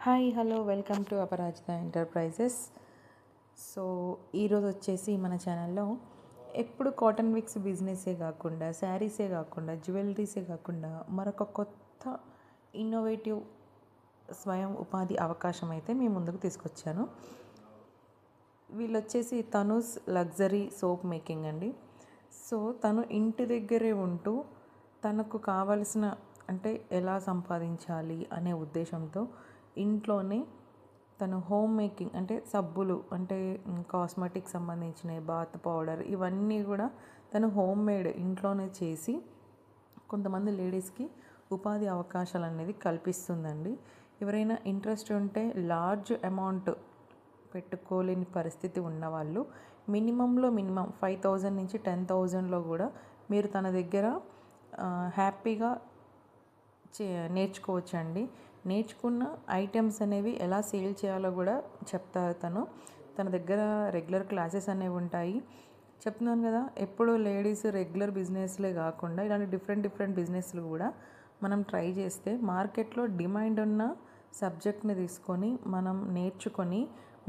Hi hello welcome to Aparajita enterprises. So ఈరోజు వచ్చేసి మన ఛానల్లో ఎప్పుడు కాటన్ విక్స్ బిజినెసే కాకుండా, శారీసే కాకుండా, జ్యువెలరీసే కాకుండా మరొక కొత్త ఇన్నోవేటివ్ స్వయం ఉపాధి అవకాశం అయితే మీ ముందుకు తీసుకొచ్చాను. వీళ్ళు వచ్చేసి తనూస్ లగ్జరీ సోప్ మేకింగ్ అండి. సో తను ఇంటి దగ్గరే ఉంటూ తనకు కావలసిన అంటే ఎలా సంపాదించాలి అనే ఉద్దేశంతో ఇంట్లోనే తను హోమ్ మేకింగ్ అంటే సబ్బులు అంటే కాస్మెటిక్ సంబంధించినవి, బాత్ పౌడర్ ఇవన్నీ కూడా తను హోమ్ మేడ్ ఇంట్లోనే చేసి కొంతమంది లేడీస్కి ఉపాధి అవకాశాలు అనేది కల్పిస్తుందండి. ఎవరైనా ఇంట్రెస్ట్ ఉంటే లార్జ్ అమౌంట్ పెట్టుకోలేని పరిస్థితి ఉన్నవాళ్ళు మినిమంలో మినిమం 5,000 నుంచి 10,000లో కూడా మీరు తన దగ్గర హ్యాపీగా నేర్చుకోవచ్చండి. నేర్చుకున్న ఐటమ్స్ అనేవి ఎలా సేల్ చేయాలో కూడా చెప్తారు తన దగ్గర రెగ్యులర్ క్లాసెస్ అనేవి ఉంటాయి. చెప్తున్నాను కదా, ఎప్పుడు లేడీస్ రెగ్యులర్ బిజినెస్లే కాకుండా ఇలాంటి డిఫరెంట్ బిజినెస్లు కూడా మనం ట్రై చేస్తే మార్కెట్లో డిమాండ్ ఉన్న సబ్జెక్ట్ని తీసుకొని మనం నేర్చుకొని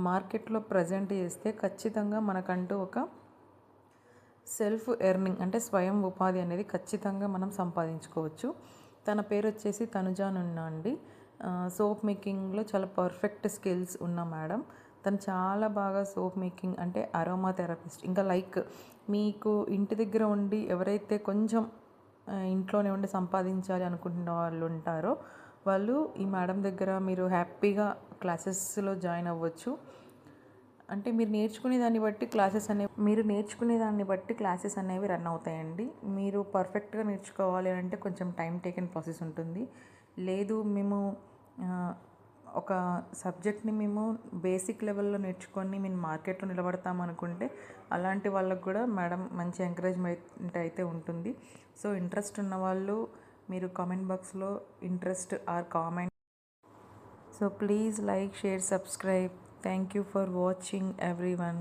మార్కెట్లో ప్రజెంట్ చేస్తే ఖచ్చితంగా మనకంటూ ఒక సెల్ఫ్ ఎర్నింగ్ అంటే స్వయం ఉపాధి అనేది ఖచ్చితంగా మనం సంపాదించుకోవచ్చు. తన పేరు వచ్చేసి తనుజానున్నా అండి. సోప్ మేకింగ్లో చాలా పర్ఫెక్ట్ స్కిల్స్ ఉన్న మేడం. తను చాలా బాగా సోప్ మేకింగ్ అంటే అరోమా థెరపిస్ట్. ఇంకా లైక్ మీకు ఇంటి దగ్గర ఉండి ఎవరైతే కొంచెం ఇంట్లోనే ఉండి సంపాదించాలి అనుకుంటున్న వాళ్ళు ఉంటారో వాళ్ళు ఈ మేడం దగ్గర మీరు హ్యాపీగా క్లాసెస్లో జాయిన్ అవ్వచ్చు. అంటే మీరు నేర్చుకునే దాన్ని బట్టి క్లాసెస్ అనేవి రన్ అవుతాయండి. మీరు పర్ఫెక్ట్గా నేర్చుకోవాలి అంటే కొంచెం టైం టేకెన్ ప్రాసెస్ ఉంటుంది. లేదు మేము ఒక సబ్జెక్ట్ని మేము బేసిక్ లెవెల్లో నేర్చుకొని మేము మార్కెట్లో నిలబడతాం అనుకుంటే అలాంటి వాళ్ళకు కూడా మేడం మంచి ఎంకరేజ్మెంట్ అయితే ఉంటుంది. సో ఇంట్రెస్ట్ ఉన్న వాళ్ళు మీరు కామెంట్ బాక్స్లో interest are comment. So please like, share, subscribe. Thank you for watching everyone.